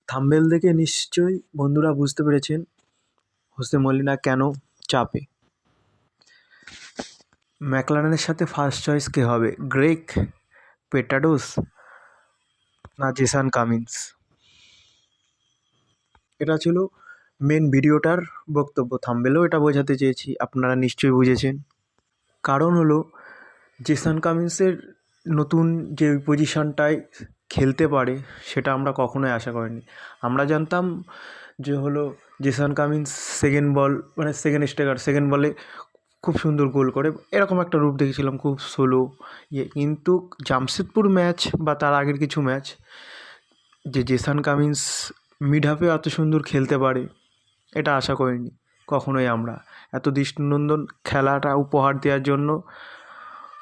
Thumbnail দেখে নিশ্চয়ই বন্ধুরা বুঝতে পেরেছেন হোসে মলিনা কেন চাপে। ম্যাকলারেনের সাথে ফার্স্ট চয়েস কে হবে, গ্রেগ পেটাডোস না জেসান কামিন্স? এটা ছিল মেন ভিডিওটার বক্তব্য। থাম্বনেলেও এটা বোঝাতে চেয়েছি, আপনারা নিশ্চয়ই বুঝেছেন। কারণ হলো জেসান কামিন্সের নতুন যে পজিশনটায় খেলতে পারে সেটা আমরা কখনোই আশা করিনি। আমরা জানতাম যে হলো জেসান কামিন্স সেকেন্ড বল মানে সেকেন্ড স্ট্রাইকার, সেকেন্ড বলে খুব সুন্দর গোল করে, এরকম একটা রূপ দেখেছিলাম, খুব স্লো কিন্তু জামশেদপুর ম্যাচ বা তার আগের কিছু ম্যাচ যে জেসান কামিন্স মিড হাফে এত সুন্দর খেলতে পারে এটা আশা করিনি কখনোই আমরা। এত দৃষ্টিনন্দন খেলাটা উপহার দেওয়ার জন্য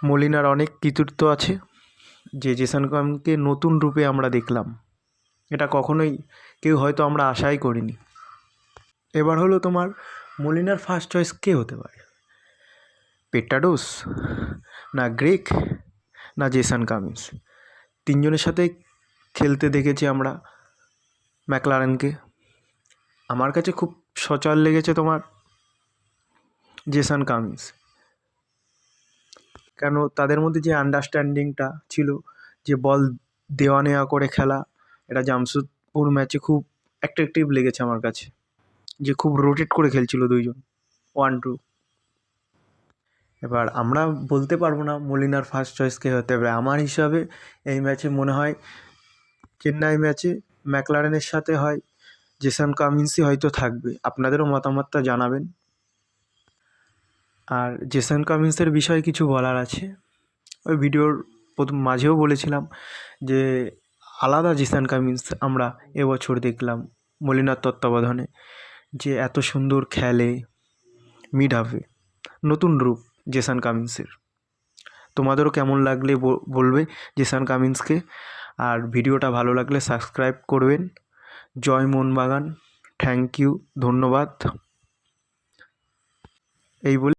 মলিনার অনেক কৃতিত্ব আছে, যে জেসান কামিন্সকে নতুন রূপে আমরা দেখলাম, এটা কখনোই কেউ হয়তো আমরা আশাই করিনি। এবার হলো তোমার মলিনার ফার্স্ট চয়েস কে হতে পারে, পেটাডোস না গ্রেগ না জেসান কামিন্স? তিনজনের সাথে খেলতে দেখেছি আমরা ম্যাকলারেনকে। আমার কাছে খুব সচল লেগেছে তোমার জেসান কামিন্স, কেন তাদের মধ্যে যে আন্ডারস্ট্যান্ডিংটা ছিল, যে বল দেওয়া নেওয়া করে খেলা, এটা জামশেদপুর ম্যাচে খুব অ্যাট্রাকটিভ লেগেছে আমার কাছে, যে খুব রোটেট করে খেলছিল দুইজন 1-2। এবার আমরা বলতে পারবো না মলিনার ফার্স্ট চয়েস কে হতে পারে। আমার হিসাবে এই ম্যাচে মনে হয় চেন্নাই ম্যাচে ম্যাকলারেনের সাথে হয় জেসান কামিন্সই হয়তো থাকবে। আপনাদেরও মতামতটা জানাবেন। আর জেসান কামিন্সের বিষয়ে কিছু বলার আছে, ওই ভিডিওর প্রথম মাঝেও বলেছিলাম যে আলাদা জেসান কামিন্স আমরা এবছর দেখলাম মলিনার তত্ত্বাবধানে, যে এত সুন্দর খেলে মিড হাফে, নতুন রূপ জেসান কামিন্সের। তোমাদেরও কেমন লাগলে বলবে জেসান কামিন্সকে। আর ভিডিওটা ভালো লাগলে সাবস্ক্রাইব করবেন। জয় মোহনবাগান, থ্যাংক ইউ, ধন্যবাদ। এই বলে